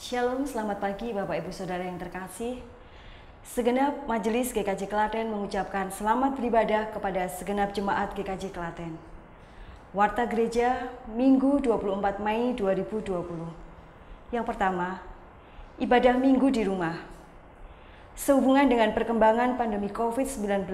Shalom, selamat pagi Bapak Ibu Saudara yang terkasih. Segenap Majelis GKJ Klaten mengucapkan selamat beribadah kepada segenap jemaat GKJ Klaten. Warta Gereja Minggu 24 Mei 2020. Yang pertama, ibadah Minggu di rumah. Sehubungan dengan perkembangan pandemi COVID-19,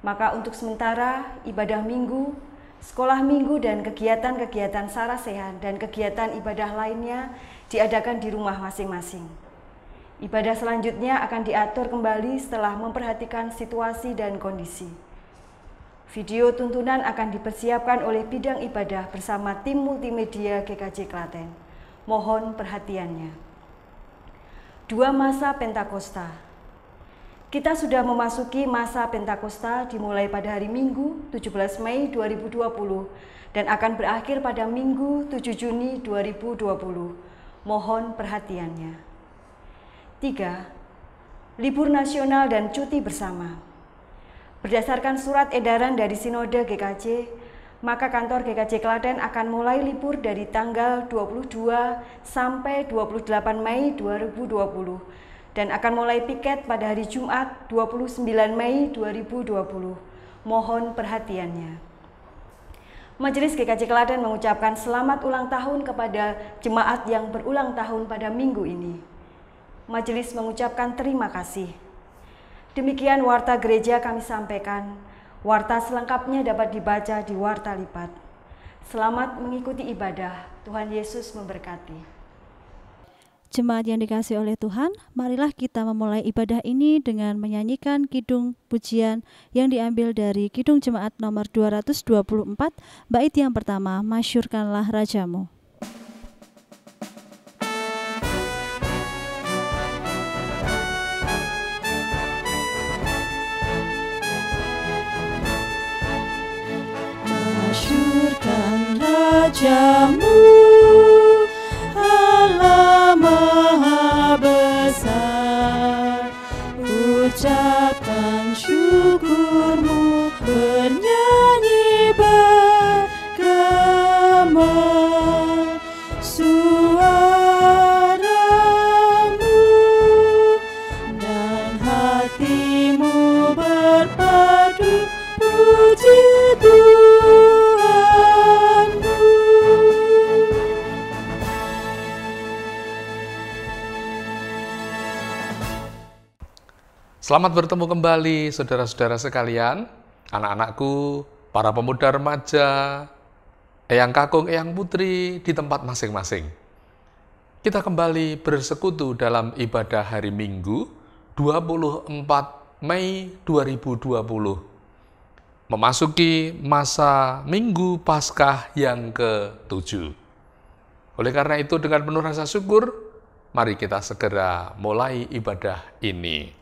maka untuk sementara ibadah Minggu, sekolah Minggu dan kegiatan-kegiatan sarasehan dan kegiatan ibadah lainnya diadakan di rumah masing-masing. Ibadah selanjutnya akan diatur kembali setelah memperhatikan situasi dan kondisi. Video tuntunan akan dipersiapkan oleh bidang ibadah bersama tim multimedia GKJ Klaten. Mohon perhatiannya. 2 masa Pentakosta. Kita sudah memasuki masa Pentakosta dimulai pada hari Minggu 17 Mei 2020 dan akan berakhir pada Minggu 7 Juni 2020. Mohon perhatiannya. 3. Libur nasional dan cuti bersama. Berdasarkan surat edaran dari Sinode GKJ, maka kantor GKJ Klaten akan mulai libur dari tanggal 22 sampai 28 Mei 2020 dan akan mulai piket pada hari Jumat 29 Mei 2020. Mohon perhatiannya. Majelis GKJ Klaten mengucapkan selamat ulang tahun kepada jemaat yang berulang tahun pada minggu ini. Majelis mengucapkan terima kasih. Demikian warta gereja kami sampaikan. Warta selengkapnya dapat dibaca di Warta Lipat. Selamat mengikuti ibadah. Tuhan Yesus memberkati. Jemaat yang dikasihi oleh Tuhan, marilah kita memulai ibadah ini dengan menyanyikan kidung pujian yang diambil dari Kidung Jemaat nomor 224, bait yang pertama, Masyurkanlah Rajamu. Masyurkan Rajamu, Allah Maha Besar, ucapkan syukurmu, bernyanyi bergema, suaramu dan hatimu berpadu puji Tuhanmu. Selamat bertemu kembali saudara-saudara sekalian, anak-anakku, para pemuda remaja, eyang kakung, eyang putri di tempat masing-masing. Kita kembali bersekutu dalam ibadah hari Minggu 24 Mei 2020. Memasuki masa Minggu Paskah yang ke-7. Oleh karena itu dengan penuh rasa syukur, mari kita segera mulai ibadah ini.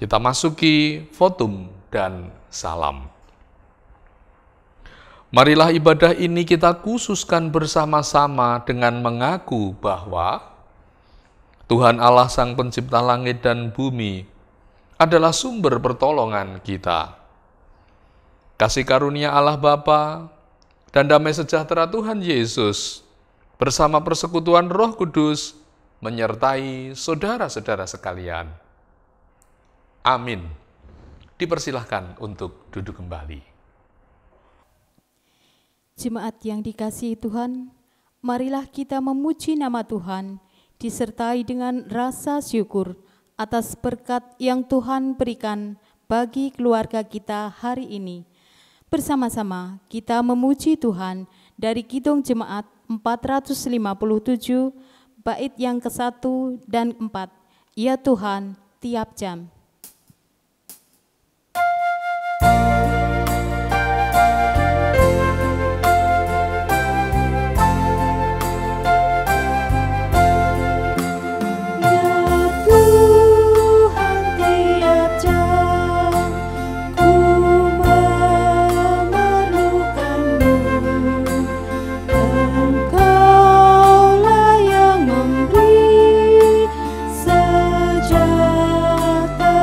Kita masuki votum dan salam. Marilah ibadah ini kita khususkan bersama-sama dengan mengaku bahwa Tuhan Allah Sang Pencipta langit dan bumi adalah sumber pertolongan kita. Kasih karunia Allah Bapa dan damai sejahtera Tuhan Yesus bersama persekutuan Roh Kudus menyertai saudara-saudara sekalian. Amin. Dipersilahkan untuk duduk kembali. Jemaat yang dikasihi Tuhan, marilah kita memuji nama Tuhan, disertai dengan rasa syukur atas berkat yang Tuhan berikan bagi keluarga kita hari ini. Bersama-sama kita memuji Tuhan dari Kidung Jemaat 457, bait yang ke-1 dan 4, Ya Tuhan, tiap jam. Sejahtera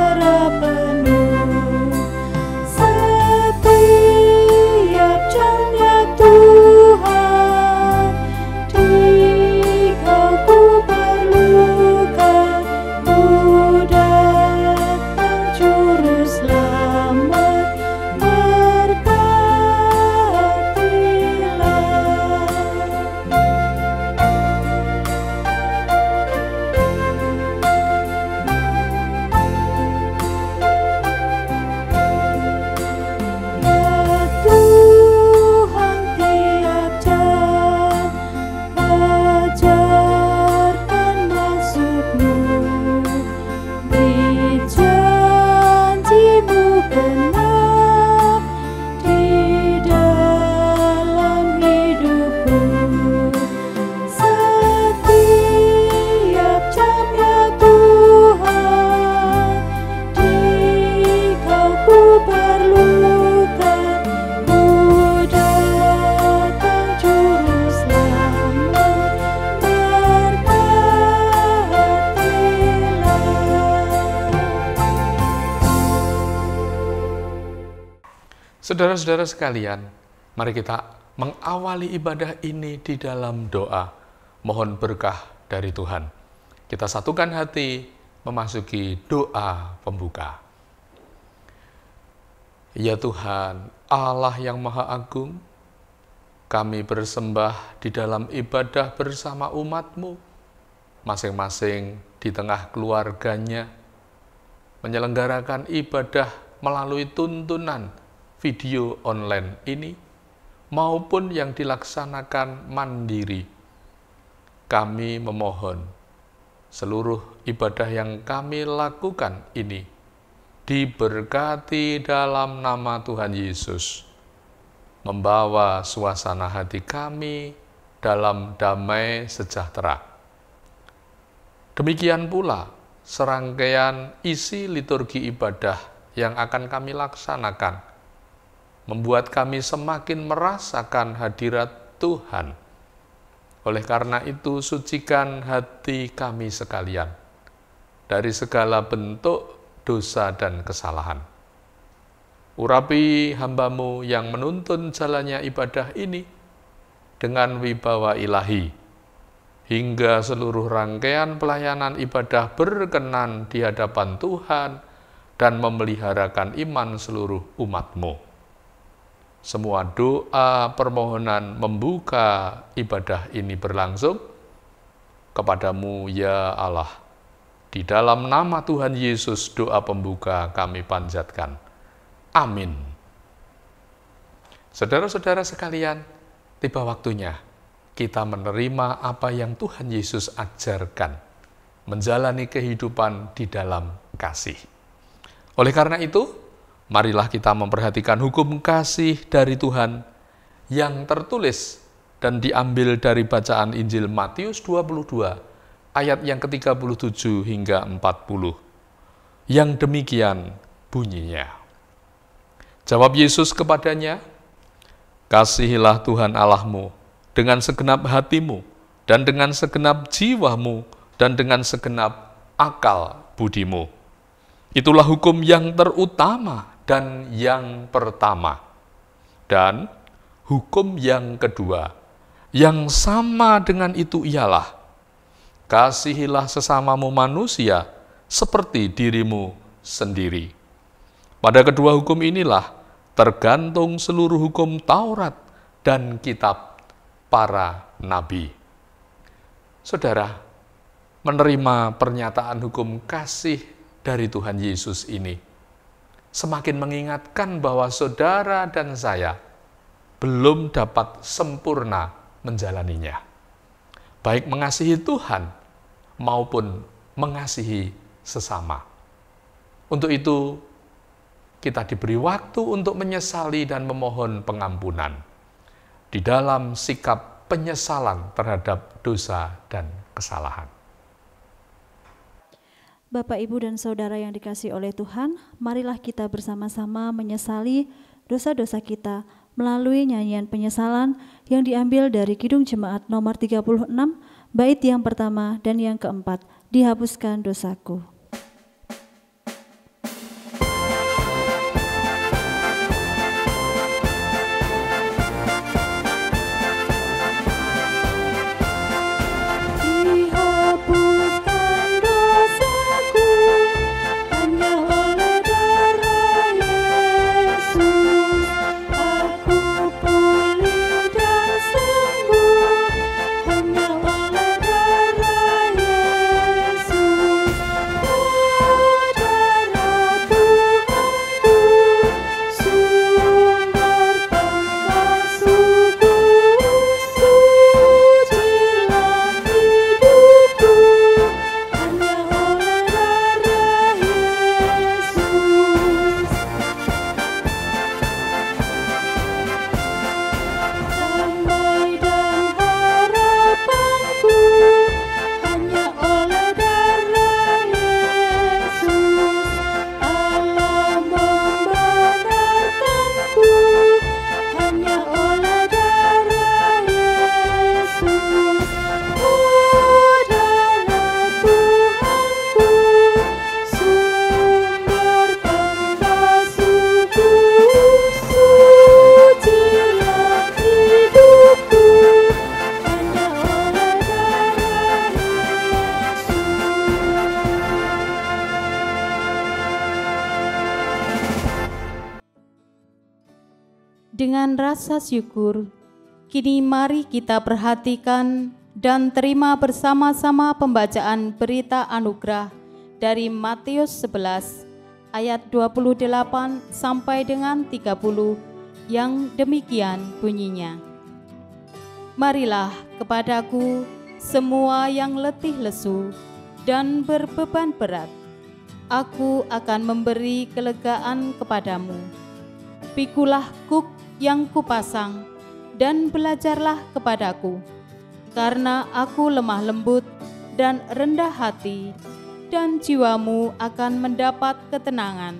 Saudara-saudara sekalian, mari kita mengawali ibadah ini di dalam doa, mohon berkah dari Tuhan. Kita satukan hati memasuki doa pembuka. Ya Tuhan, Allah yang Maha Agung, kami bersembah di dalam ibadah bersama umat-Mu, masing-masing di tengah keluarganya, menyelenggarakan ibadah melalui tuntunan video online ini, maupun yang dilaksanakan mandiri. Kami memohon seluruh ibadah yang kami lakukan ini diberkati dalam nama Tuhan Yesus, membawa suasana hati kami dalam damai sejahtera. Demikian pula serangkaian isi liturgi ibadah yang akan kami laksanakan membuat kami semakin merasakan hadirat Tuhan. Oleh karena itu, sucikan hati kami sekalian dari segala bentuk dosa dan kesalahan. Urapi hamba-Mu yang menuntun jalannya ibadah ini dengan wibawa ilahi, hingga seluruh rangkaian pelayanan ibadah berkenan di hadapan Tuhan dan memeliharakan iman seluruh umat-Mu. Semua doa permohonan membuka ibadah ini berlangsung kepadamu ya Allah. Di dalam nama Tuhan Yesus doa pembuka kami panjatkan. Amin. Saudara-saudara sekalian, tiba waktunya kita menerima apa yang Tuhan Yesus ajarkan, menjalani kehidupan di dalam kasih. Oleh karena itu, marilah kita memperhatikan hukum kasih dari Tuhan yang tertulis dan diambil dari bacaan Injil Matius 22 ayat yang ke-37 hingga 40. Yang demikian bunyinya. Jawab Yesus kepadanya, "Kasihilah Tuhan Allahmu dengan segenap hatimu dan dengan segenap jiwamu dan dengan segenap akal budimu. Itulah hukum yang terutama dan yang pertama. Dan hukum yang kedua, yang sama dengan itu ialah, kasihilah sesamamu manusia seperti dirimu sendiri. Pada kedua hukum inilah tergantung seluruh hukum Taurat dan kitab para nabi." Saudara, menerima pernyataan hukum kasih dari Tuhan Yesus ini semakin mengingatkan bahwa saudara dan saya belum dapat sempurna menjalaninya, baik mengasihi Tuhan maupun mengasihi sesama. Untuk itu, kita diberi waktu untuk menyesali dan memohon pengampunan di dalam sikap penyesalan terhadap dosa dan kesalahan. Bapak, Ibu, dan Saudara yang dikasihi oleh Tuhan, marilah kita bersama-sama menyesali dosa-dosa kita melalui nyanyian penyesalan yang diambil dari Kidung Jemaat nomor 36, bait yang pertama dan yang keempat, "Dihapuskan dosaku." Hanya oleh darah Yesus. dengan rasa syukur, kini mari kita perhatikan dan terima bersama-sama pembacaan berita anugerah dari Matius 11 ayat 28 sampai dengan 30 yang demikian bunyinya. Marilah kepadaku semua yang letih lesu dan berbeban berat, aku akan memberi kelegaan kepadamu. Pikulah kuk yang kupasang dan belajarlah kepadaku, karena aku lemah lembut dan rendah hati, dan jiwamu akan mendapat ketenangan.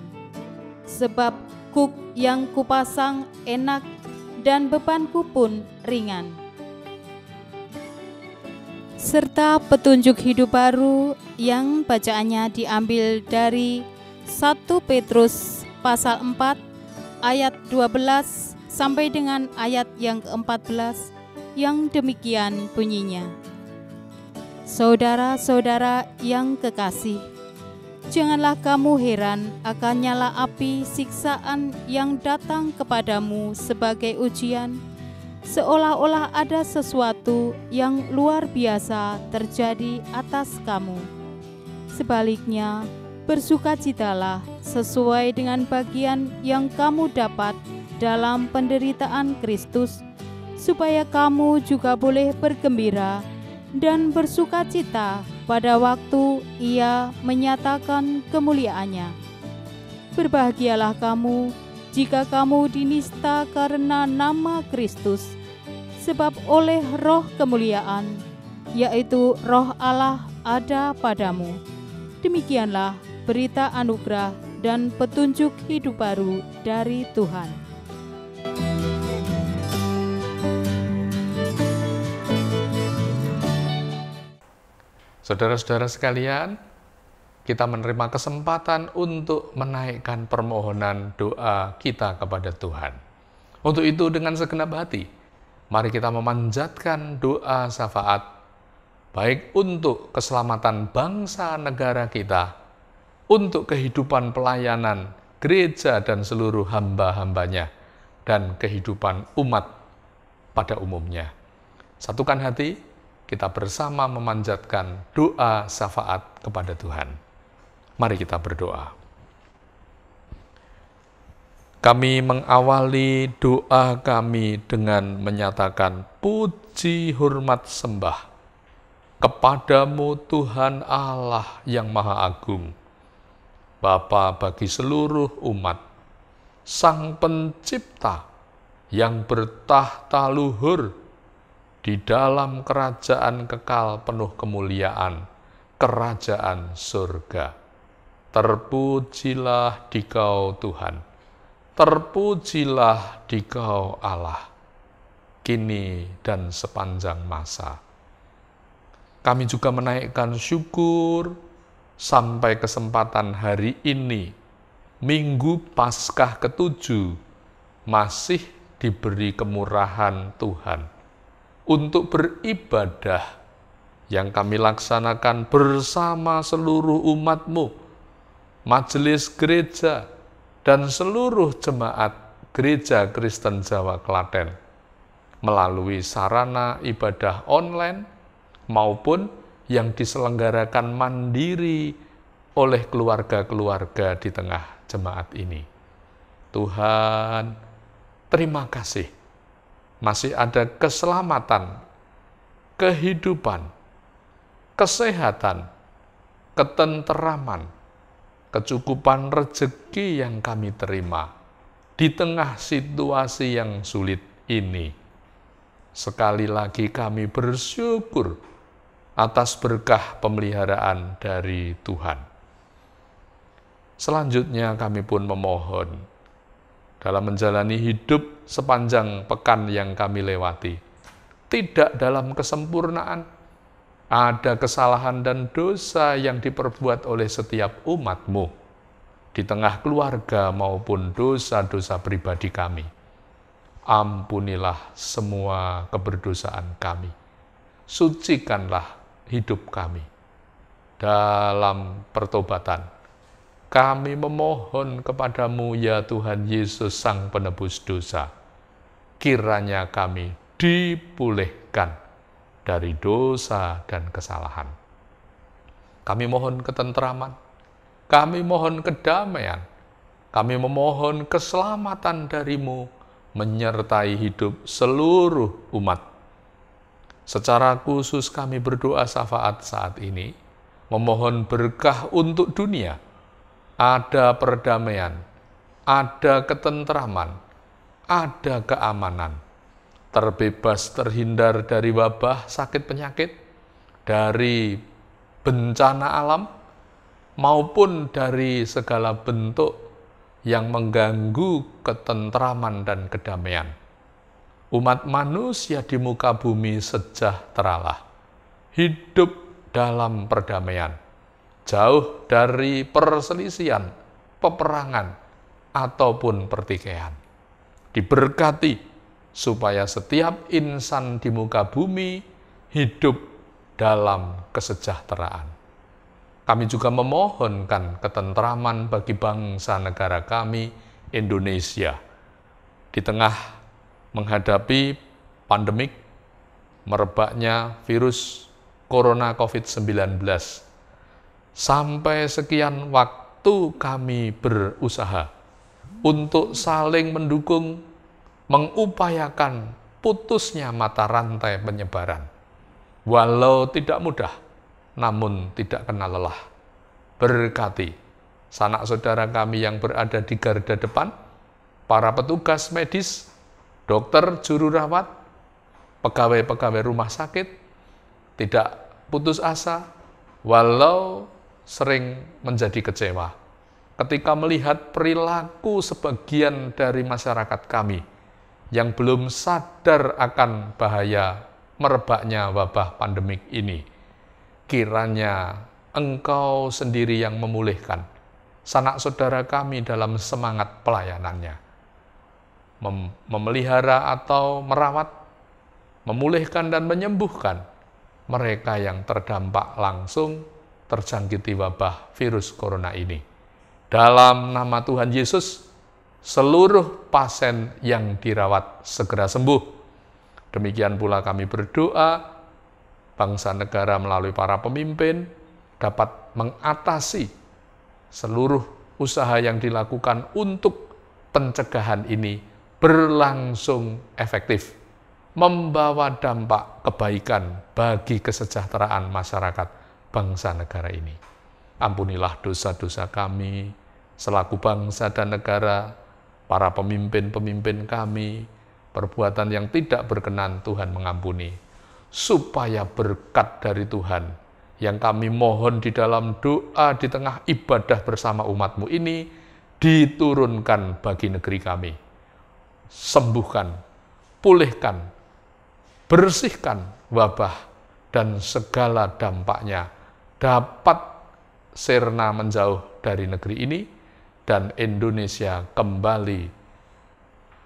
Sebab kuk yang kupasang enak dan bebanku pun ringan. Serta petunjuk hidup baru yang bacaannya diambil dari 1 Petrus pasal 4 ayat 12 sampai dengan ayat yang ke-14 yang demikian bunyinya. Saudara-saudara yang kekasih, janganlah kamu heran akan nyala api siksaan yang datang kepadamu sebagai ujian, seolah-olah ada sesuatu yang luar biasa terjadi atas kamu. Sebaliknya, bersukacitalah sesuai dengan bagian yang kamu dapat dalam penderitaan Kristus, supaya kamu juga boleh bergembira dan bersukacita pada waktu Ia menyatakan kemuliaannya. Berbahagialah kamu jika kamu dinista karena nama Kristus, sebab oleh Roh kemuliaan, yaitu Roh Allah, ada padamu. Demikianlah berita anugerah dan petunjuk hidup baru dari Tuhan. Saudara-saudara sekalian, kita menerima kesempatan untuk menaikkan permohonan doa kita kepada Tuhan. Untuk itu dengan segenap hati, mari kita memanjatkan doa syafaat, baik untuk keselamatan bangsa negara kita, untuk kehidupan pelayanan gereja dan seluruh hamba-hambanya, dan kehidupan umat pada umumnya. Satukan hati, kita bersama memanjatkan doa syafaat kepada Tuhan. Mari kita berdoa. Kami mengawali doa kami dengan menyatakan puji hormat sembah kepadamu Tuhan Allah yang Maha Agung, Bapa bagi seluruh umat, Sang Pencipta yang bertahta luhur di dalam kerajaan kekal penuh kemuliaan, kerajaan surga. Terpujilah Dikau Tuhan, terpujilah Dikau Allah, kini dan sepanjang masa. Kami juga menaikkan syukur sampai kesempatan hari ini, Minggu Paskah ke-7, masih diberi kemurahan Tuhan untuk beribadah yang kami laksanakan bersama seluruh umat-Mu, majelis gereja, dan seluruh jemaat Gereja Kristen Jawa Klaten, melalui sarana ibadah online maupun yang diselenggarakan mandiri oleh keluarga-keluarga di tengah jemaat ini. Tuhan, terima kasih. Masih ada keselamatan, kehidupan, kesehatan, ketenteraman, kecukupan rezeki yang kami terima di tengah situasi yang sulit ini. Sekali lagi kami bersyukur atas berkah pemeliharaan dari Tuhan. Selanjutnya kami pun memohon dalam menjalani hidup sepanjang pekan yang kami lewati, tidak dalam kesempurnaan, ada kesalahan dan dosa yang diperbuat oleh setiap umat-Mu, di tengah keluarga maupun dosa-dosa pribadi kami. Ampunilah semua keberdosaan kami, sucikanlah hidup kami. Dalam pertobatan, kami memohon kepadamu ya Tuhan Yesus Sang Penebus dosa, kiranya kami dipulihkan dari dosa dan kesalahan. Kami mohon ketentraman, kami mohon kedamaian, kami memohon keselamatan dari-Mu menyertai hidup seluruh umat. Secara khusus kami berdoa syafaat saat ini, memohon berkah untuk dunia. Ada perdamaian, ada ketentraman, ada keamanan, terbebas terhindar dari wabah sakit penyakit, dari bencana alam, maupun dari segala bentuk yang mengganggu ketentraman dan kedamaian. Umat manusia di muka bumi sejahteralah, hidup dalam perdamaian, jauh dari perselisihan, peperangan, ataupun pertikaian. Diberkati supaya setiap insan di muka bumi hidup dalam kesejahteraan. Kami juga memohonkan ketentraman bagi bangsa negara kami, Indonesia, di tengah menghadapi pandemik merebaknya virus corona COVID-19. Sampai sekian waktu kami berusaha untuk saling mendukung, mengupayakan putusnya mata rantai penyebaran. Walau tidak mudah, namun tidak kenal lelah. Berkati sanak saudara kami yang berada di garda depan, para petugas medis, dokter, juru rawat, pegawai-pegawai rumah sakit, tidak putus asa, walau sering menjadi kecewa ketika melihat perilaku sebagian dari masyarakat kami yang belum sadar akan bahaya merebaknya wabah pandemik ini. Kiranya Engkau sendiri yang memulihkan sanak saudara kami dalam semangat pelayanannya, memelihara atau merawat, memulihkan dan menyembuhkan mereka yang terdampak langsung terjangkiti wabah virus corona ini. Dalam nama Tuhan Yesus, seluruh pasien yang dirawat segera sembuh. Demikian pula kami berdoa, bangsa negara melalui para pemimpin dapat mengatasi seluruh usaha yang dilakukan untuk pencegahan ini berlangsung efektif, membawa dampak kebaikan bagi kesejahteraan masyarakat bangsa negara ini. Ampunilah dosa-dosa kami selaku bangsa dan negara, para pemimpin-pemimpin kami, perbuatan yang tidak berkenan Tuhan mengampuni, supaya berkat dari Tuhan yang kami mohon di dalam doa di tengah ibadah bersama umat-Mu ini diturunkan bagi negeri kami. Sembuhkan, pulihkan, bersihkan wabah dan segala dampaknya dapat sirna menjauh dari negeri ini dan Indonesia kembali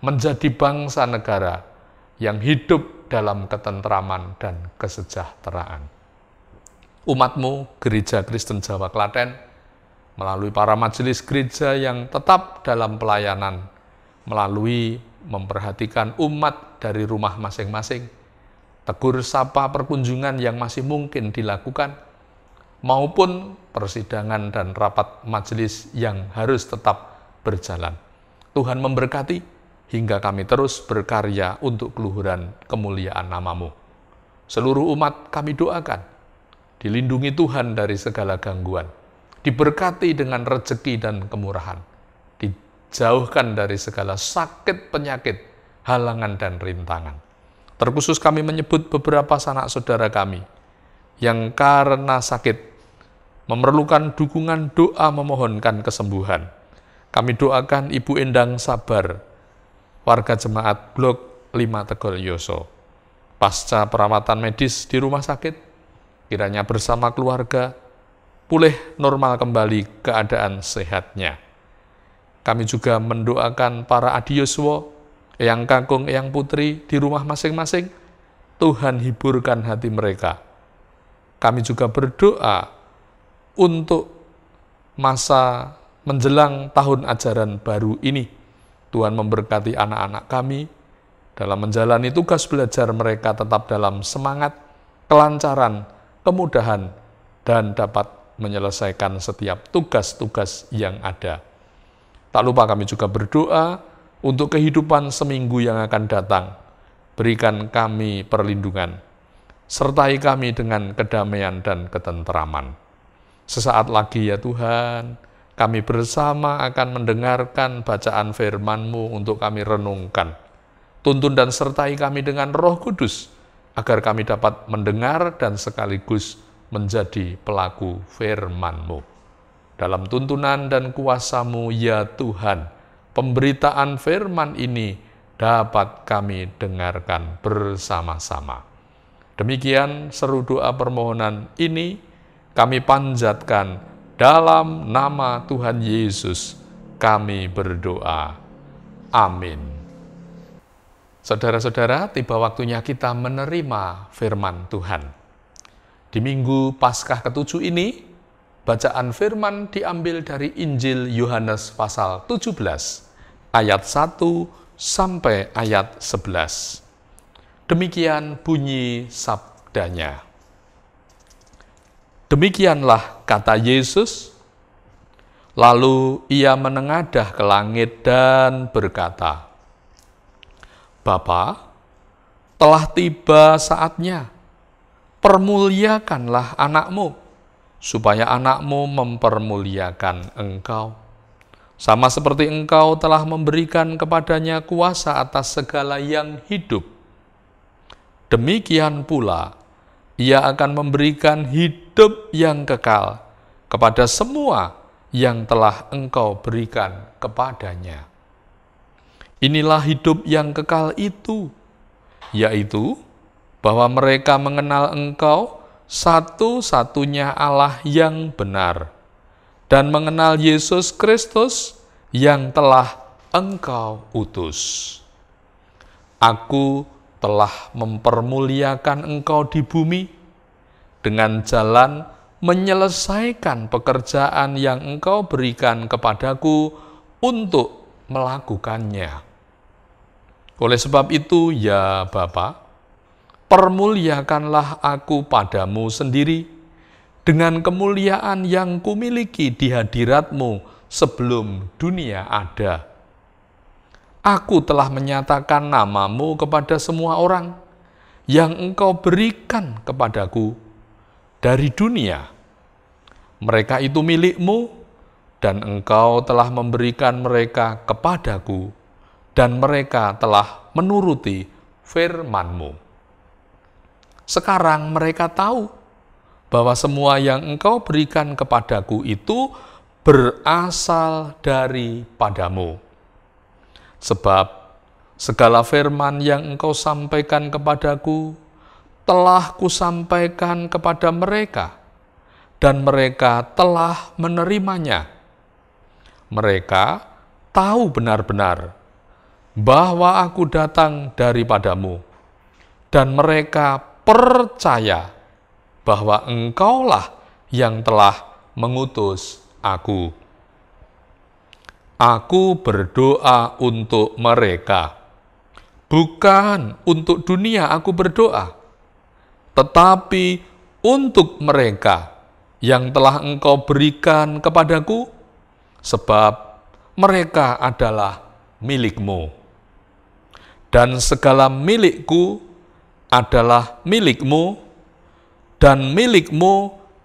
menjadi bangsa negara yang hidup dalam ketentraman dan kesejahteraan. Umat-Mu, Gereja Kristen Jawa Klaten, melalui para majelis gereja yang tetap dalam pelayanan, melalui memperhatikan umat dari rumah masing-masing, tegur sapa perkunjungan yang masih mungkin dilakukan, maupun persidangan dan rapat majelis yang harus tetap berjalan. Tuhan memberkati hingga kami terus berkarya untuk keluhuran kemuliaan nama-Mu. Seluruh umat kami doakan, dilindungi Tuhan dari segala gangguan, diberkati dengan rezeki dan kemurahan, dijauhkan dari segala sakit, penyakit, halangan, dan rintangan. Terkhusus kami menyebut beberapa sanak saudara kami yang karena sakit memerlukan dukungan doa memohonkan kesembuhan. Kami doakan Ibu Endang Sabar, warga jemaat Blok 5 Tegol Yoso, pasca perawatan medis di rumah sakit, kiranya bersama keluarga pulih normal kembali keadaan sehatnya. Kami juga mendoakan para adiyoswa, eyang kakung, eyang putri di rumah masing-masing. Tuhan hiburkan hati mereka. Kami juga berdoa untuk masa menjelang tahun ajaran baru ini. Tuhan memberkati anak-anak kami, dalam menjalani tugas belajar mereka tetap dalam semangat, kelancaran, kemudahan, dan dapat menyelesaikan setiap tugas-tugas yang ada. Tak lupa kami juga berdoa untuk kehidupan seminggu yang akan datang. Berikan kami perlindungan, sertai kami dengan kedamaian dan ketenteraman. Sesaat lagi ya Tuhan, kami bersama akan mendengarkan bacaan firman-Mu untuk kami renungkan. Tuntun dan sertai kami dengan Roh Kudus, agar kami dapat mendengar dan sekaligus menjadi pelaku firman-Mu. Dalam tuntunan dan kuasa-Mu ya Tuhan, pemberitaan firman ini dapat kami dengarkan bersama-sama. Demikian seru doa permohonan ini kami panjatkan dalam nama Tuhan Yesus kami berdoa. Amin. Saudara-saudara, tiba waktunya kita menerima firman Tuhan. Di Minggu Paskah ke-7 ini, bacaan firman diambil dari Injil Yohanes pasal 17, ayat 1 sampai ayat 11. Demikian bunyi sabdanya. Demikianlah kata Yesus, lalu ia menengadah ke langit dan berkata, Bapa, telah tiba saatnya, permuliakanlah anak-Mu, supaya anak-Mu mempermuliakan Engkau. Sama seperti Engkau telah memberikan kepadanya kuasa atas segala yang hidup. Demikian pula, Ia akan memberikan hidup yang kekal kepada semua yang telah Engkau berikan kepadanya. Inilah hidup yang kekal itu, yaitu bahwa mereka mengenal Engkau satu-satunya Allah yang benar, dan mengenal Yesus Kristus yang telah Engkau utus. Aku telah mempermuliakan Engkau di bumi dengan jalan menyelesaikan pekerjaan yang Engkau berikan kepadaku untuk melakukannya. Oleh sebab itu, ya Bapa, permuliakanlah aku padamu sendiri dengan kemuliaan yang kumiliki di hadirat-Mu sebelum dunia ada. Aku telah menyatakan nama-Mu kepada semua orang yang Engkau berikan kepadaku dari dunia. Mereka itu milik-Mu, dan Engkau telah memberikan mereka kepadaku, dan mereka telah menuruti firman-Mu. Sekarang mereka tahu bahwa semua yang Engkau berikan kepadaku itu berasal daripadamu. Sebab segala firman yang Engkau sampaikan kepadaku telah kusampaikan kepada mereka, dan mereka telah menerimanya. Mereka tahu benar-benar bahwa aku datang daripadamu, dan mereka percaya bahwa Engkaulah yang telah mengutus aku. Aku berdoa untuk mereka, bukan untuk dunia aku berdoa, tetapi untuk mereka yang telah Engkau berikan kepadaku, sebab mereka adalah milik-Mu. Dan segala milikku adalah milik-Mu, dan milik-Mu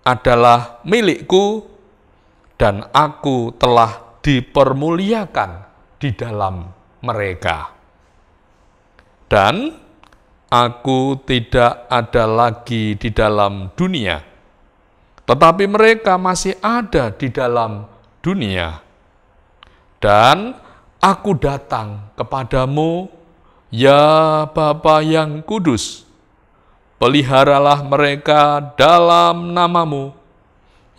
adalah milikku, dan aku telah dipermuliakan di dalam mereka. Dan aku tidak ada lagi di dalam dunia, tetapi mereka masih ada di dalam dunia. Dan aku datang kepadamu, ya Bapa yang kudus, peliharalah mereka dalam nama-Mu,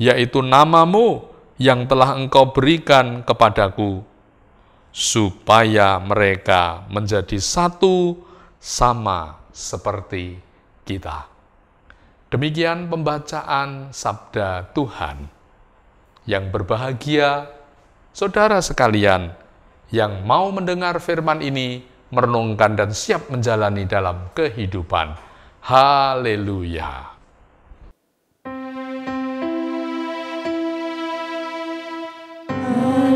yaitu nama-Mu yang telah Engkau berikan kepadaku, supaya mereka menjadi satu sama seperti kita. Demikian pembacaan sabda Tuhan. Yang berbahagia, saudara sekalian, yang mau mendengar firman ini merenungkan dan siap menjalani dalam kehidupan. Haleluya.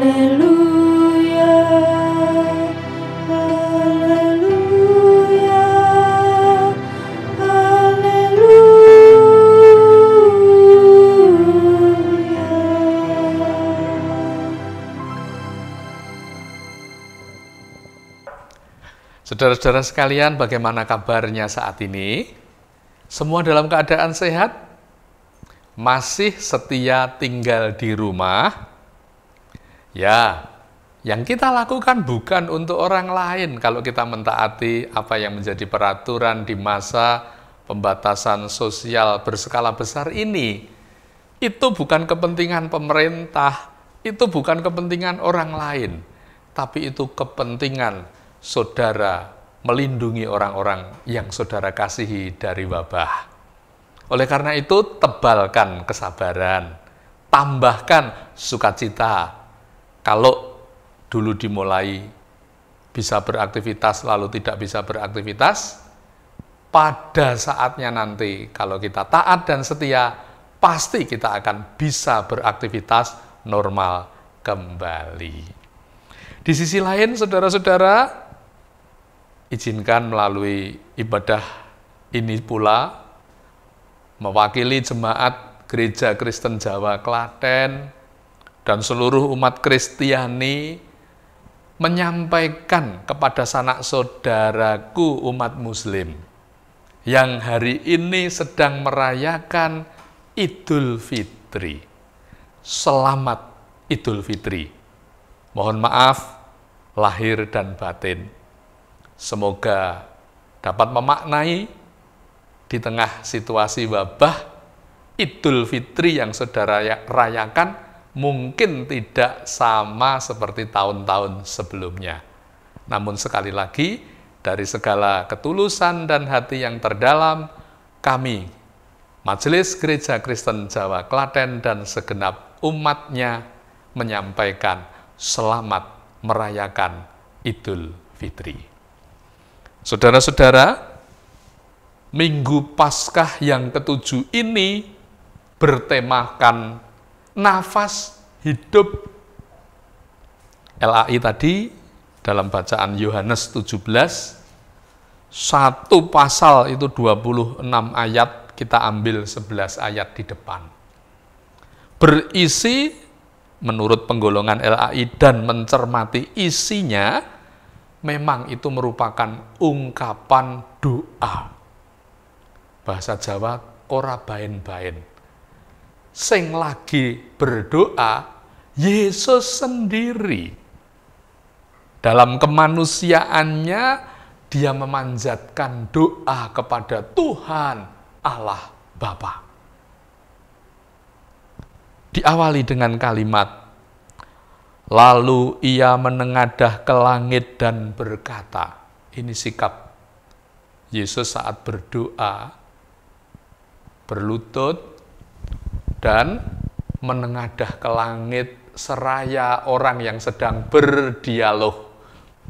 Haleluya, haleluya, Saudara-saudara sekalian, bagaimana kabarnya saat ini? Semua dalam keadaan sehat? Masih setia tinggal di rumah? Ya, yang kita lakukan bukan untuk orang lain kalau kita mentaati apa yang menjadi peraturan di masa pembatasan sosial berskala besar ini. Itu bukan kepentingan pemerintah, itu bukan kepentingan orang lain, tapi itu kepentingan saudara melindungi orang-orang yang saudara kasihi dari wabah. Oleh karena itu, tebalkan kesabaran, tambahkan sukacita. Kalau dulu dimulai bisa beraktivitas lalu tidak bisa beraktivitas, pada saatnya nanti kalau kita taat dan setia, pasti kita akan bisa beraktivitas normal kembali. Di sisi lain, saudara-saudara, izinkan melalui ibadah ini pula mewakili jemaat Gereja Kristen Jawa Klaten dan seluruh umat Kristiani menyampaikan kepada sanak saudaraku umat Muslim yang hari ini sedang merayakan Idul Fitri. Selamat Idul Fitri. Mohon maaf lahir dan batin. Semoga dapat memaknai di tengah situasi wabah Idul Fitri yang saudara rayakan mungkin tidak sama seperti tahun-tahun sebelumnya. Namun sekali lagi, dari segala ketulusan dan hati yang terdalam, kami, Majelis Gereja Kristen Jawa Klaten dan segenap umatnya menyampaikan selamat merayakan Idul Fitri. Saudara-saudara, Minggu Paskah yang ke-7 ini bertemakan nafas hidup. LAI tadi dalam bacaan Yohanes 17, satu pasal itu 26 ayat, kita ambil 11 ayat di depan. Berisi menurut penggolongan LAI dan mencermati isinya, memang itu merupakan ungkapan doa. Bahasa Jawa ora baen-baen. Sing lagi berdoa, Yesus sendiri. Dalam kemanusiaannya, dia memanjatkan doa kepada Tuhan Allah Bapa. Diawali dengan kalimat, lalu ia menengadah ke langit dan berkata, ini sikap Yesus saat berdoa, berlutut dan menengadah ke langit seraya orang yang sedang berdialog,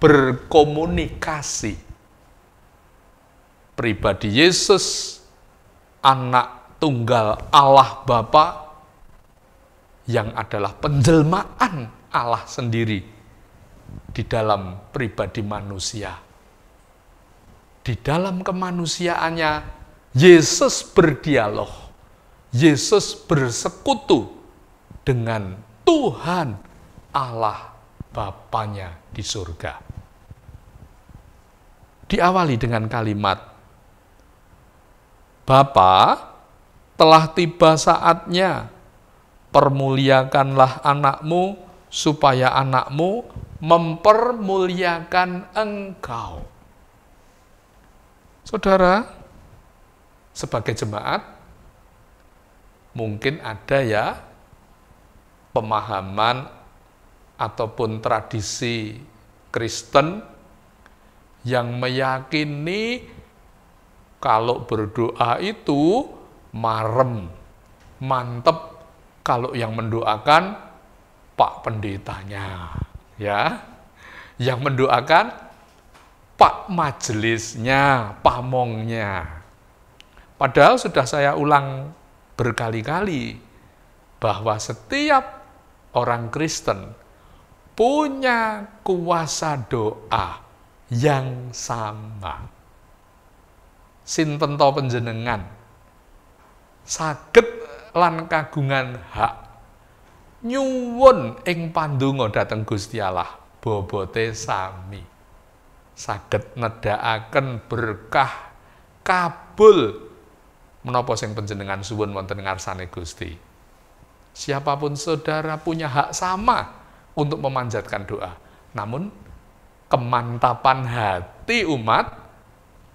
berkomunikasi. Pribadi Yesus, anak tunggal Allah Bapa, yang adalah penjelmaan Allah sendiri di dalam pribadi manusia. Di dalam kemanusiaannya, Yesus berdialog, Yesus bersekutu dengan Tuhan Allah Bapanya di surga. Diawali dengan kalimat, Bapa, telah tiba saatnya, permuliakanlah anakmu, supaya anakmu mempermuliakan engkau. Saudara, sebagai jemaat, mungkin ada ya pemahaman ataupun tradisi Kristen yang meyakini kalau berdoa itu marem, mantep kalau yang mendoakan Pak Pendetanya, ya. Yang mendoakan pak majelisnya, pamongnya. Padahal sudah saya ulang berkali-kali bahwa setiap orang Kristen punya kuasa doa yang sama. Sinten to panjenengan saged lan kagungan hak nyuwun ing pandonga dhateng Gusti Allah bobote sami saged nedhakaken berkah kabul menapa sing panjenengan suwun wonten ngarsane Gusti. Siapapun saudara punya hak sama untuk memanjatkan doa. Namun kemantapan hati umat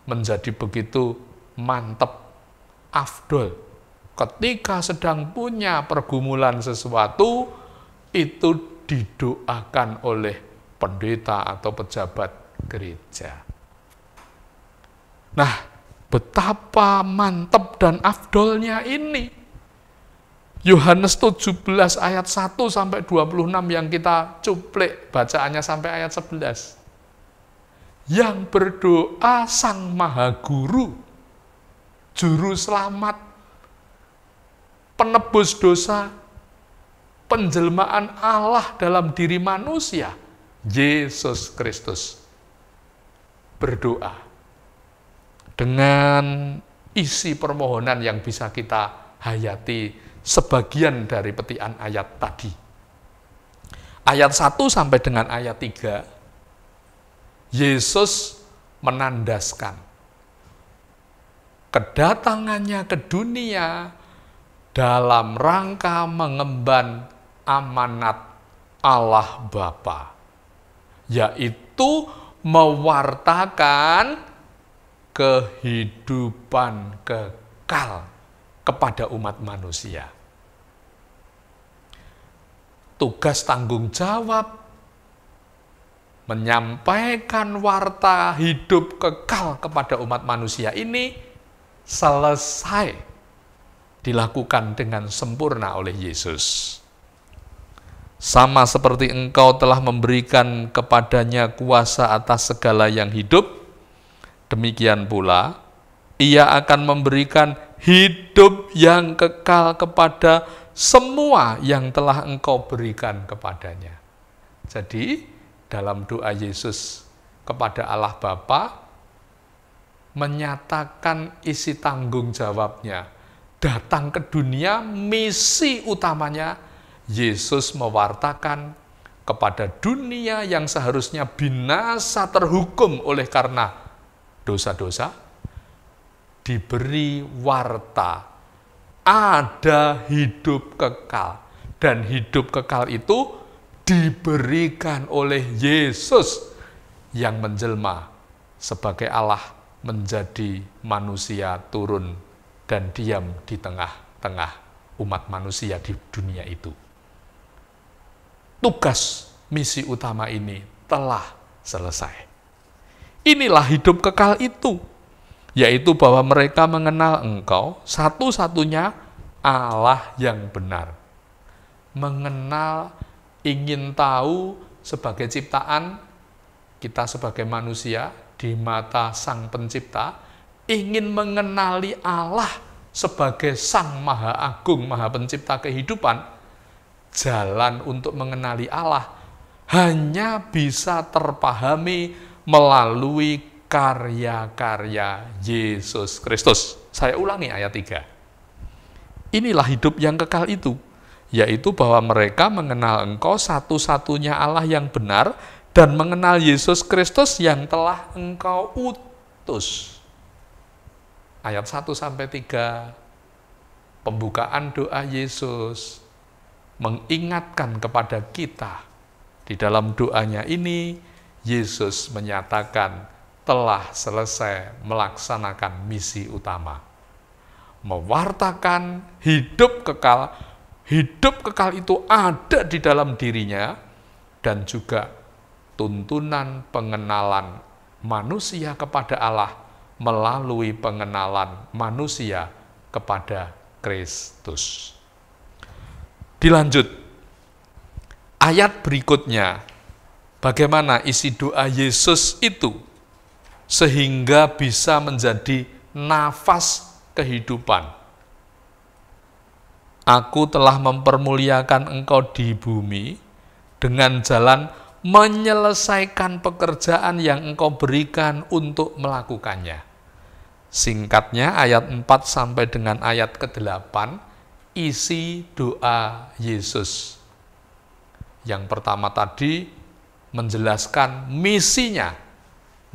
menjadi begitu mantap, afdol. Ketika sedang punya pergumulan sesuatu, itu didoakan oleh pendeta atau pejabat gereja. Nah, betapa mantap dan afdolnya ini. Yohanes 17 ayat 1 sampai 26 yang kita cuplik bacaannya sampai ayat 11. Yang berdoa Sang Maha Guru, Juru Selamat, penebus dosa, penjelmaan Allah dalam diri manusia, Yesus Kristus, berdoa dengan isi permohonan yang bisa kita hayati sebagian dari petikan ayat tadi. Ayat 1 sampai dengan ayat 3, Yesus menandaskan kedatangannya ke dunia dalam rangka mengemban amanat Allah Bapa, yaitu mewartakan kehidupan kekal kepada umat manusia. Tugas tanggung jawab menyampaikan warta hidup kekal kepada umat manusia ini selesai dilakukan dengan sempurna oleh Yesus. Sama seperti Engkau telah memberikan kepadanya kuasa atas segala yang hidup, demikian pula Ia akan memberikan hidup yang kekal kepada semua yang telah Engkau berikan kepadanya. Jadi, dalam doa Yesus kepada Allah Bapa menyatakan isi tanggung jawabnya. Datang ke dunia, misi utamanya Yesus mewartakan kepada dunia yang seharusnya binasa terhukum oleh karena dosa-dosa, diberi warta, ada hidup kekal. Dan hidup kekal itu diberikan oleh Yesus yang menjelma sebagai Allah menjadi manusia turun dan diam di tengah-tengah umat manusia di dunia itu. Tugas misi utama ini telah selesai. Inilah hidup kekal itu, yaitu bahwa mereka mengenal Engkau satu-satunya Allah yang benar. Mengenal, ingin tahu sebagai ciptaan, kita sebagai manusia di mata Sang Pencipta, ingin mengenali Allah sebagai Sang Maha Agung, Maha Pencipta kehidupan. Jalan untuk mengenali Allah hanya bisa terpahami melalui karya-karya Yesus Kristus. Saya ulangi ayat 3. Inilah hidup yang kekal itu, yaitu bahwa mereka mengenal Engkau satu-satunya Allah yang benar dan mengenal Yesus Kristus yang telah Engkau utus. Ayat 1-3, pembukaan doa Yesus mengingatkan kepada kita. Di dalam doanya ini, Yesus menyatakan telah selesai melaksanakan misi utama. Mewartakan hidup kekal. Hidup kekal itu ada di dalam dirinya, dan juga tuntunan pengenalan manusia kepada Allah melalui pengenalan manusia kepada Kristus. Dilanjut, ayat berikutnya, bagaimana isi doa Yesus itu? sehingga bisa menjadi nafas kehidupan. Aku telah mempermuliakan engkau di bumi dengan jalan menyelesaikan pekerjaan yang engkau berikan untuk melakukannya. Singkatnya ayat 4 sampai dengan ayat ke-8, isi doa Yesus. Yang pertama tadi menjelaskan misinya,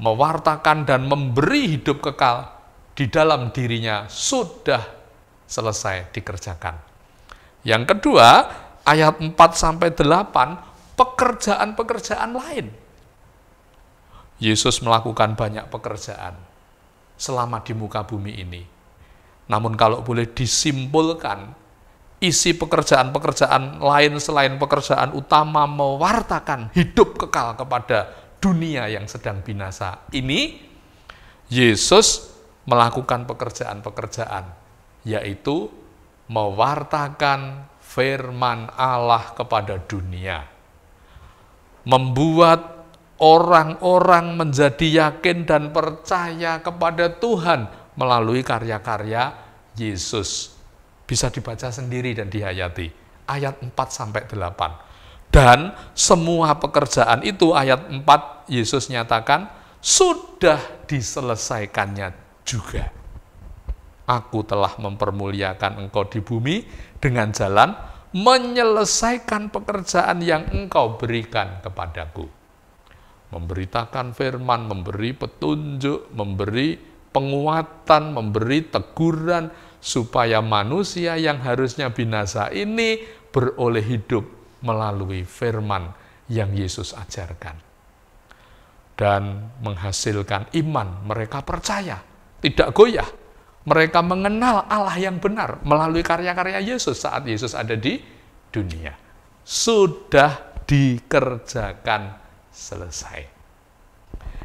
mewartakan dan memberi hidup kekal di dalam dirinya sudah selesai dikerjakan. Yang kedua, ayat 4 sampai 8, pekerjaan-pekerjaan lain. Yesus melakukan banyak pekerjaan selama di muka bumi ini. Namun kalau boleh disimpulkan, isi pekerjaan-pekerjaan lain selain pekerjaan utama mewartakan hidup kekal kepada dunia yang sedang binasa ini, Yesus melakukan pekerjaan-pekerjaan, yaitu mewartakan firman Allah kepada dunia, membuat orang-orang menjadi yakin dan percaya kepada Tuhan melalui karya-karya Yesus. Bisa dibaca sendiri dan dihayati. Ayat 4 sampai 8. Dan semua pekerjaan itu, ayat 4 Yesus nyatakan, sudah diselesaikannya juga. Aku telah mempermuliakan engkau di bumi dengan jalan menyelesaikan pekerjaan yang engkau berikan kepadaku. Memberitakan firman, memberi petunjuk, memberi penguatan, memberi teguran, supaya manusia yang harusnya binasa ini beroleh hidup melalui firman yang Yesus ajarkan. Dan menghasilkan iman, mereka percaya, tidak goyah. Mereka mengenal Allah yang benar melalui karya-karya Yesus saat Yesus ada di dunia. Sudah dikerjakan selesai.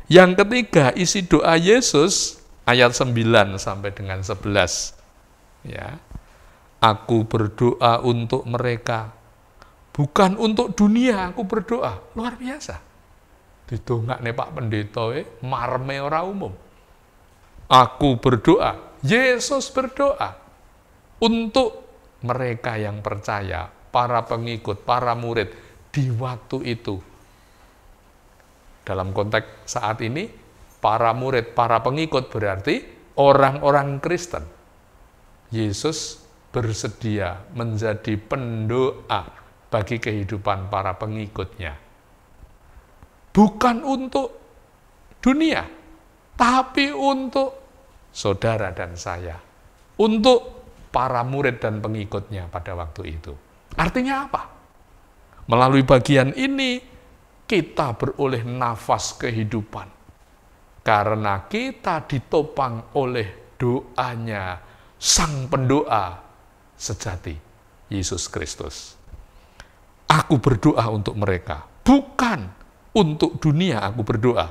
Yang ketiga, isi doa Yesus ayat 9 sampai dengan 11. Ya. Aku berdoa untuk mereka, bukan untuk dunia aku berdoa. Luar biasa. Didongakne Pak Pendeta marme ora umum. Aku berdoa, Yesus berdoa untuk mereka yang percaya, para pengikut, para murid di waktu itu. Dalam konteks saat ini, para murid, para pengikut berarti orang-orang Kristen. Yesus bersedia menjadi pendoa bagi kehidupan para pengikutnya. Bukan untuk dunia, tapi untuk saudara dan saya. Untuk para murid dan pengikutnya pada waktu itu. Artinya apa? Melalui bagian ini, kita beroleh nafas kehidupan. Karena kita ditopang oleh doanya Sang Pendoa sejati, Yesus Kristus. Aku berdoa untuk mereka, bukan untuk dunia aku berdoa,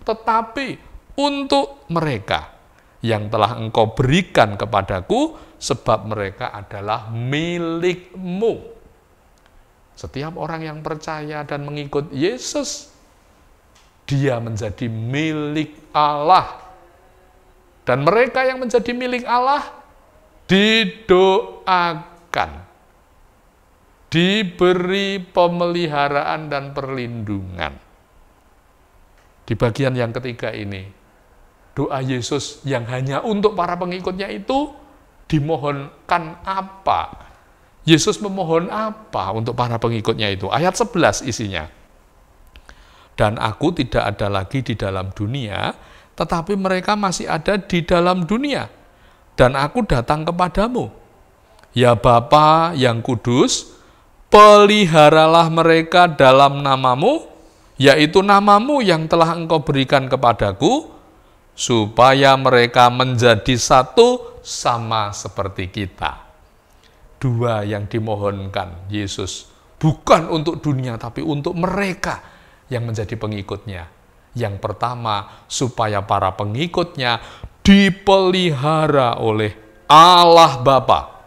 tetapi untuk mereka yang telah engkau berikan kepadaku, sebab mereka adalah milikmu. Setiap orang yang percaya dan mengikut Yesus, dia menjadi milik Allah. Dan mereka yang menjadi milik Allah didoakan, diberi pemeliharaan dan perlindungan. Di bagian yang ketiga ini, doa Yesus yang hanya untuk para pengikutnya itu dimohonkan apa? Yesus memohon apa untuk para pengikutnya itu? Ayat 11 isinya. Dan aku tidak ada lagi di dalam dunia, tetapi mereka masih ada di dalam dunia. Dan aku datang kepadamu. Ya Bapa yang kudus, peliharalah mereka dalam namamu, yaitu namamu yang telah engkau berikan kepadaku, supaya mereka menjadi satu sama seperti kita. Dua yang dimohonkan Yesus, bukan untuk dunia, tapi untuk mereka yang menjadi pengikutnya. Yang pertama, supaya para pengikutnya dipelihara oleh Allah Bapa.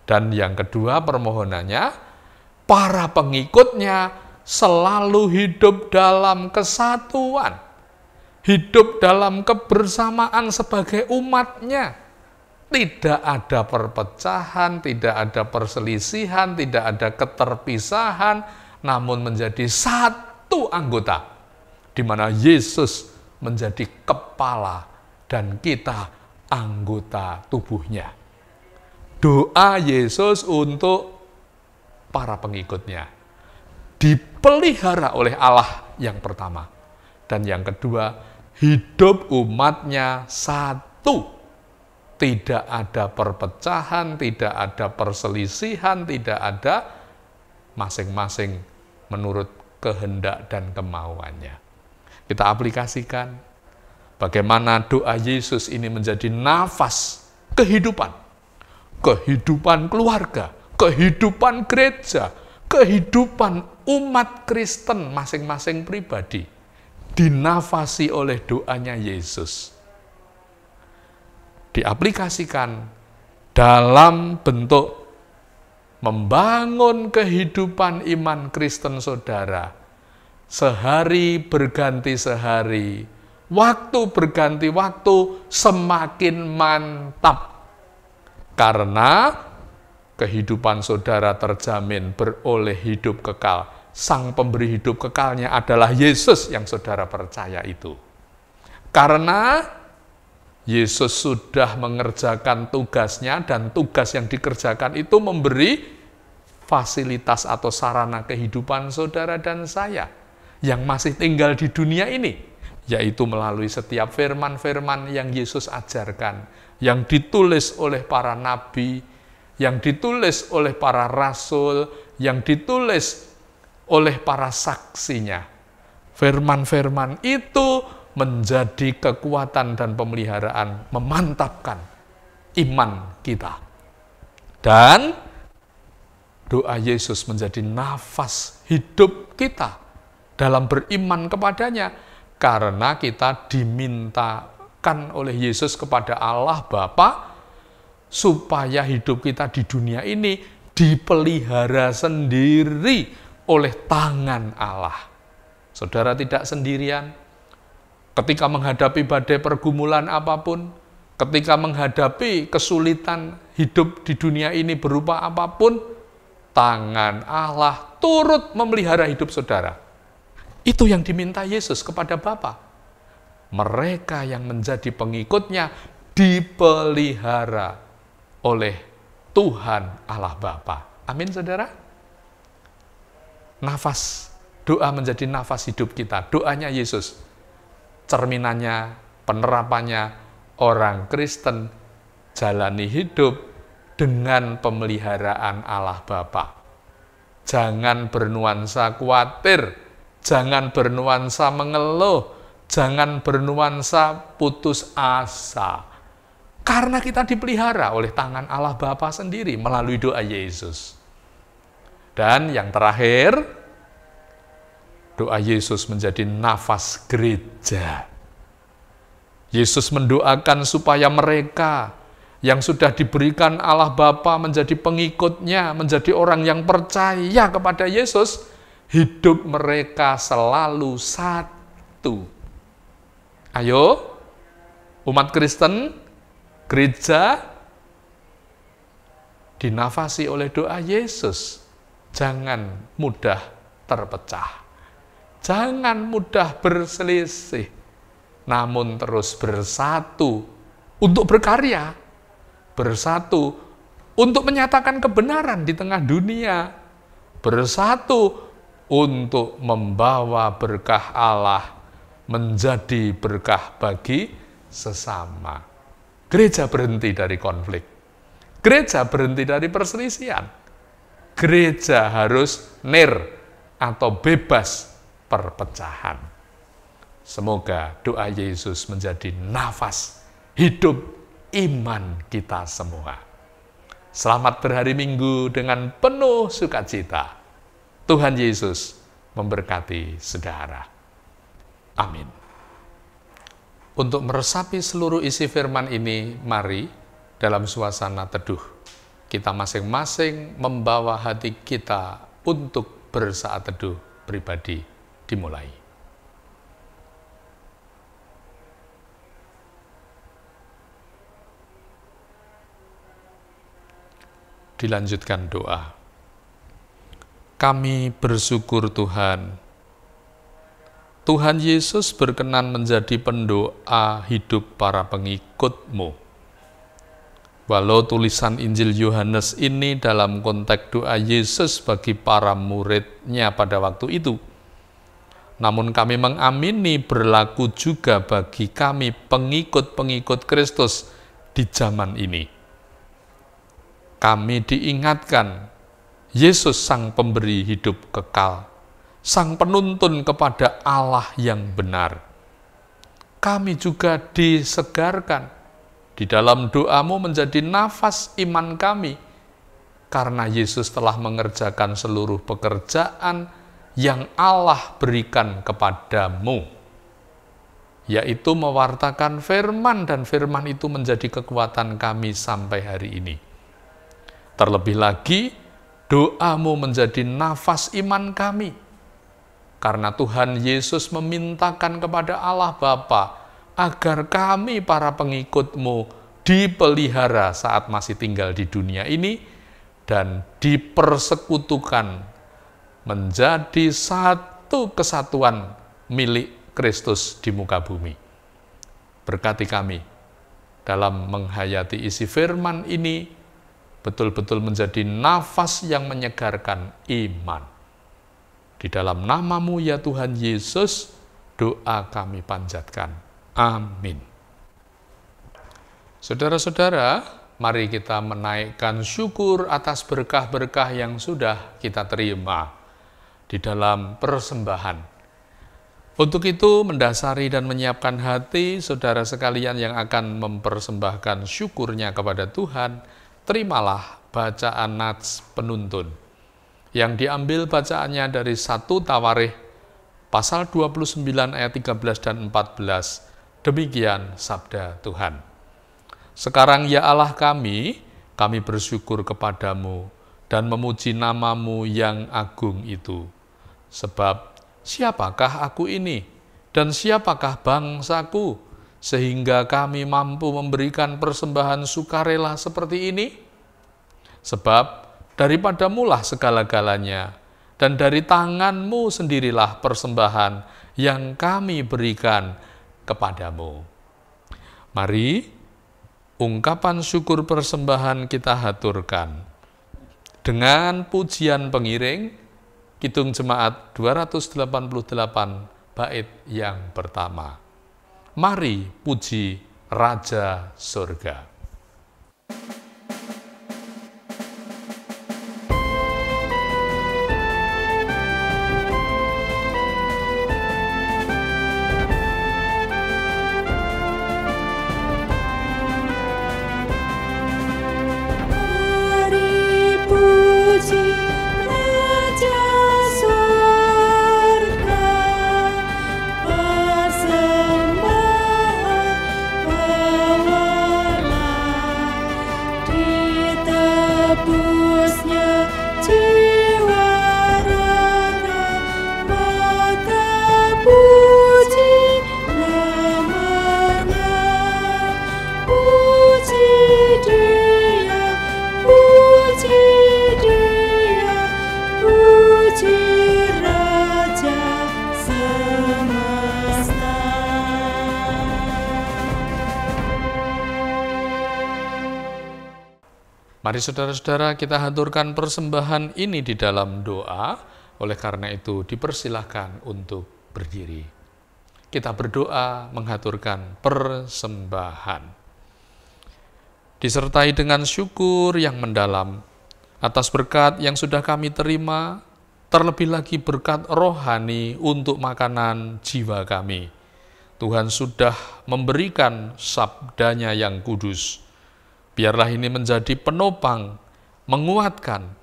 Dan yang kedua permohonannya, para pengikutnya selalu hidup dalam kesatuan. hidup dalam kebersamaan sebagai umatnya. Tidak ada perpecahan, tidak ada perselisihan, tidak ada keterpisahan, namun menjadi satu anggota, di mana Yesus menjadi kepala dan kita anggota tubuhnya. Doa Yesus untuk para pengikutnya dipelihara oleh Allah yang pertama. Dan yang kedua, hidup umatnya satu. Tidak ada perpecahan, tidak ada perselisihan, tidak ada, masing-masing menurut kehendak dan kemauannya. Kita aplikasikan bagaimana doa Yesus ini menjadi nafas kehidupan. Kehidupan keluarga, kehidupan gereja, kehidupan umat Kristen masing-masing pribadi. Dinafasi oleh doanya Yesus. Diaplikasikan dalam bentuk membangun kehidupan iman Kristen saudara. Sehari berganti sehari, waktu berganti waktu, semakin mantap. Karena kehidupan saudara terjamin beroleh hidup kekal. Sang pemberi hidup kekalnya adalah Yesus yang saudara percaya itu. Karena Yesus sudah mengerjakan tugasnya, dan tugas yang dikerjakan itu memberi fasilitas atau sarana kehidupan saudara dan saya yang masih tinggal di dunia ini, yaitu melalui setiap firman-firman yang Yesus ajarkan, yang ditulis oleh para nabi, yang ditulis oleh para rasul, yang ditulis oleh para saksinya. Firman-firman itu menjadi kekuatan dan pemeliharaan, memantapkan iman kita. Dan doa Yesus menjadi nafas hidup kita dalam beriman kepadanya, karena kita dimintakan oleh Yesus kepada Allah Bapa supaya hidup kita di dunia ini dipelihara sendiri oleh tangan Allah. Saudara tidak sendirian. Ketika menghadapi badai pergumulan apapun, ketika menghadapi kesulitan hidup di dunia ini berupa apapun, tangan Allah turut memelihara hidup saudara. Itu yang diminta Yesus kepada Bapa. Mereka yang menjadi pengikutnya dipelihara oleh Tuhan Allah Bapa. Amin, saudara. Nafas doa menjadi nafas hidup kita. Doanya Yesus, cerminannya, penerapannya, orang Kristen jalani hidup dengan pemeliharaan Allah Bapa. Jangan bernuansa khawatir, jangan bernuansa mengeluh, jangan bernuansa putus asa. Karena kita dipelihara oleh tangan Allah Bapa sendiri melalui doa Yesus. Dan yang terakhir, doa Yesus menjadi nafas gereja. Yesus mendoakan supaya mereka yang sudah diberikan Allah Bapa menjadi pengikutnya, menjadi orang yang percaya kepada Yesus, hidup mereka selalu satu. Ayo, umat Kristen, gereja, dinafasi oleh doa Yesus. Jangan mudah terpecah. Jangan mudah berselisih, namun terus bersatu untuk berkarya, bersatu untuk menyatakan kebenaran di tengah dunia, bersatu untuk membawa berkah Allah menjadi berkah bagi sesama. Gereja berhenti dari konflik, gereja berhenti dari perselisihan, gereja harus atau bebas perpecahan. Semoga doa Yesus menjadi nafas hidup iman kita semua. Selamat berhari Minggu dengan penuh sukacita. Tuhan Yesus memberkati saudara. Amin. Untuk meresapi seluruh isi firman ini, mari dalam suasana teduh, kita masing-masing membawa hati kita untuk bersaat teduh pribadi dimulai. dilanjutkan doa. Kami bersyukur Tuhan. Tuhan Yesus berkenan menjadi pendoa hidup para pengikut-Mu. Walau tulisan Injil Yohanes ini dalam konteks doa Yesus bagi para murid-Nya pada waktu itu, namun kami mengamini berlaku juga bagi kami pengikut-pengikut Kristus di zaman ini. Kami diingatkan, Yesus sang pemberi hidup kekal, sang penuntun kepada Allah yang benar. Kami juga disegarkan di dalam doa-Mu menjadi nafas iman kami, karena Yesus telah mengerjakan seluruh pekerjaan yang Allah berikan kepadamu, yaitu mewartakan firman, dan firman itu menjadi kekuatan kami sampai hari ini. Terlebih lagi, doa-Mu menjadi nafas iman kami, karena Tuhan Yesus memintakan kepada Allah Bapa agar kami para pengikut-Mu dipelihara saat masih tinggal di dunia ini dan dipersekutukan menjadi satu kesatuan milik Kristus di muka bumi. Berkati kami dalam menghayati isi firman ini, betul-betul menjadi nafas yang menyegarkan iman. Di dalam nama-Mu ya Tuhan Yesus, doa kami panjatkan. Amin. Saudara-saudara, mari kita menaikkan syukur atas berkah-berkah yang sudah kita terima di dalam persembahan. Untuk itu, mendasari dan menyiapkan hati saudara sekalian yang akan mempersembahkan syukurnya kepada Tuhan, terimalah bacaan nats penuntun yang diambil bacaannya dari 1 Tawarikh pasal 29 ayat 13 dan 14. Demikian sabda Tuhan. Sekarang ya Allah kami bersyukur kepadamu dan memuji nama-Mu yang agung itu. Sebab siapakah aku ini dan siapakah bangsaku sehingga kami mampu memberikan persembahan sukarela seperti ini? Sebab daripadamu-lah segala-galanya, dan dari tangan-Mu sendirilah persembahan yang kami berikan kepadamu. Mari ungkapan syukur persembahan kita haturkan dengan pujian pengiring Kidung Jemaat 288 bait yang pertama. Mari puji Raja Surga. Mari saudara-saudara kita haturkan persembahan ini di dalam doa. Oleh karena itu dipersilahkan untuk berdiri. Kita berdoa menghaturkan persembahan. Disertai dengan syukur yang mendalam atas berkat yang sudah kami terima, terlebih lagi berkat rohani untuk makanan jiwa kami. Tuhan sudah memberikan sabdanya yang kudus. Biarlah ini menjadi penopang, menguatkan,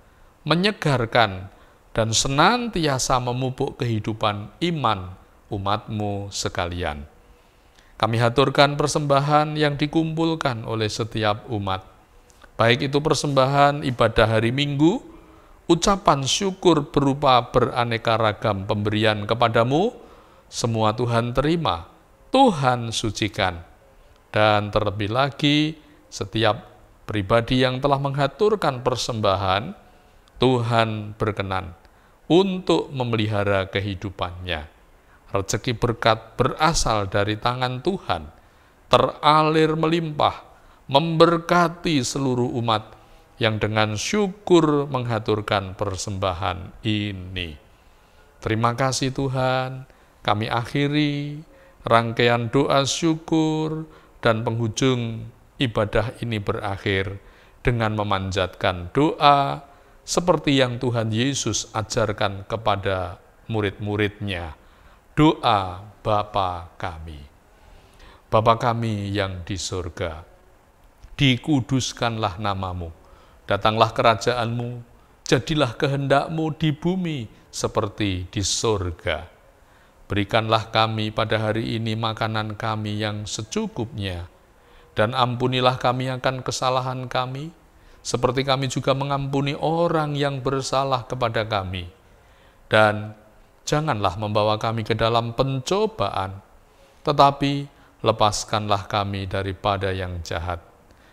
menyegarkan, dan senantiasa memupuk kehidupan iman umat-Mu sekalian. Kami haturkan persembahan yang dikumpulkan oleh setiap umat, baik itu persembahan ibadah hari Minggu, ucapan syukur berupa beraneka ragam pemberian kepadamu, semua Tuhan terima, Tuhan sucikan, dan terlebih lagi setiap pribadi yang telah menghaturkan persembahan, Tuhan berkenan untuk memelihara kehidupannya. Rezeki berkat berasal dari tangan Tuhan, teralir melimpah, memberkati seluruh umat yang dengan syukur menghaturkan persembahan ini. Terima kasih Tuhan, kami akhiri rangkaian doa syukur dan penghujung ibadah ini berakhir dengan memanjatkan doa seperti yang Tuhan Yesus ajarkan kepada murid-muridnya. Doa Bapa kami. Bapa kami yang di surga, dikuduskanlah namamu, datanglah kerajaanmu, jadilah kehendakmu di bumi seperti di surga. Berikanlah kami pada hari ini makanan kami yang secukupnya, dan ampunilah kami akan kesalahan kami, seperti kami juga mengampuni orang yang bersalah kepada kami. Dan janganlah membawa kami ke dalam pencobaan, tetapi lepaskanlah kami daripada yang jahat.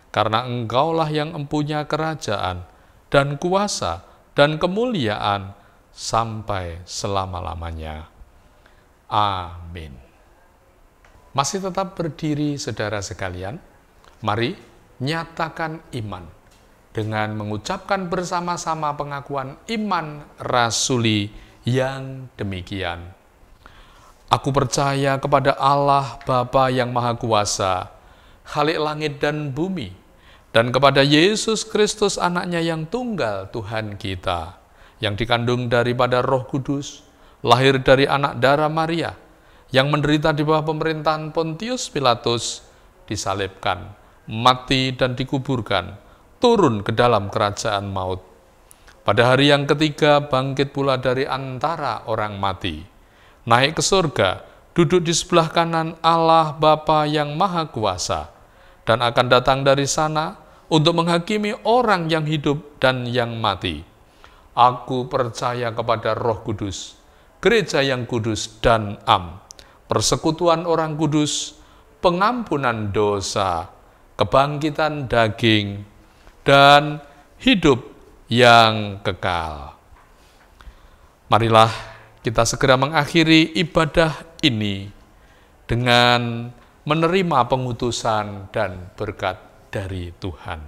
Karena Engkaulah yang empunya kerajaan, dan kuasa, dan kemuliaan, sampai selama-lamanya. Amin. Masih tetap berdiri saudara sekalian, mari nyatakan iman dengan mengucapkan bersama-sama pengakuan iman rasuli yang demikian. Aku percaya kepada Allah Bapa yang Maha Kuasa, Khalik langit dan bumi, dan kepada Yesus Kristus anaknya yang tunggal Tuhan kita, yang dikandung daripada Roh Kudus, lahir dari anak darah Maria, yang menderita di bawah pemerintahan Pontius Pilatus, disalibkan, mati dan dikuburkan, turun ke dalam kerajaan maut. Pada hari yang ketiga bangkit pula dari antara orang mati, naik ke surga, duduk di sebelah kanan Allah Bapa yang Maha Kuasa, dan akan datang dari sana untuk menghakimi orang yang hidup dan yang mati. Aku percaya kepada Roh Kudus, gereja yang kudus dan am, persekutuan orang kudus, pengampunan dosa, kebangkitan daging, dan hidup yang kekal. Marilah kita segera mengakhiri ibadah ini dengan menerima pengutusan dan berkat dari Tuhan.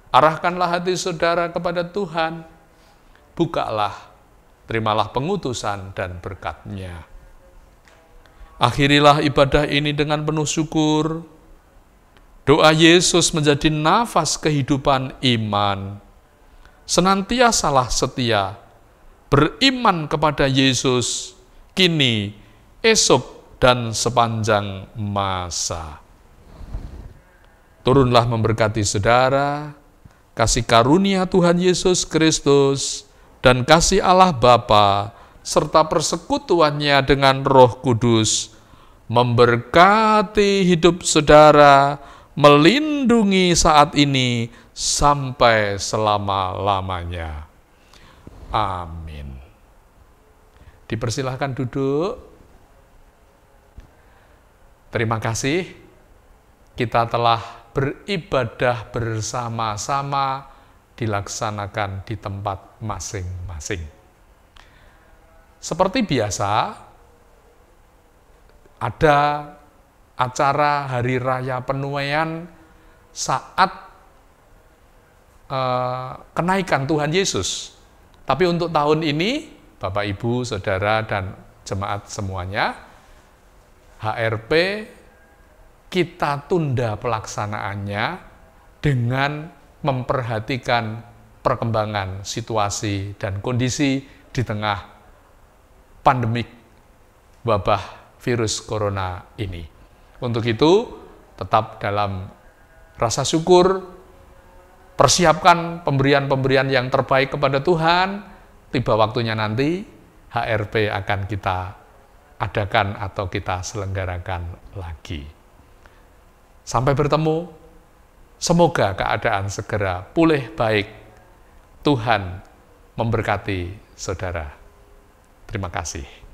Arahkanlah hati saudara kepada Tuhan, bukalah, terimalah pengutusan dan berkat-Nya. Akhirilah ibadah ini dengan penuh syukur. Doa Yesus menjadi nafas kehidupan iman. Senantiasalah setia, beriman kepada Yesus, kini, esok, dan sepanjang masa. Turunlah memberkati saudara, kasih karunia Tuhan Yesus Kristus, dan kasih Allah Bapa, serta persekutuannya dengan Roh Kudus, memberkati hidup saudara, melindungi saat ini, sampai selama-lamanya. Amin. Dipersilahkan duduk. Terima kasih, kita telah beribadah bersama-sama dilaksanakan di tempat masing-masing. Seperti biasa, ada acara Hari Raya Penuaian saat kenaikan Tuhan Yesus. Tapi untuk tahun ini, Bapak, Ibu, Saudara, dan jemaat semuanya, HRP kita tunda pelaksanaannya dengan memperhatikan perkembangan situasi dan kondisi di tengah pandemik wabah virus corona ini. Untuk itu, tetap dalam rasa syukur, persiapkan pemberian-pemberian yang terbaik kepada Tuhan. Tiba waktunya nanti, HRP akan kita adakan atau kita selenggarakan lagi. Sampai bertemu, semoga keadaan segera pulih baik. Tuhan memberkati saudara. Terima kasih.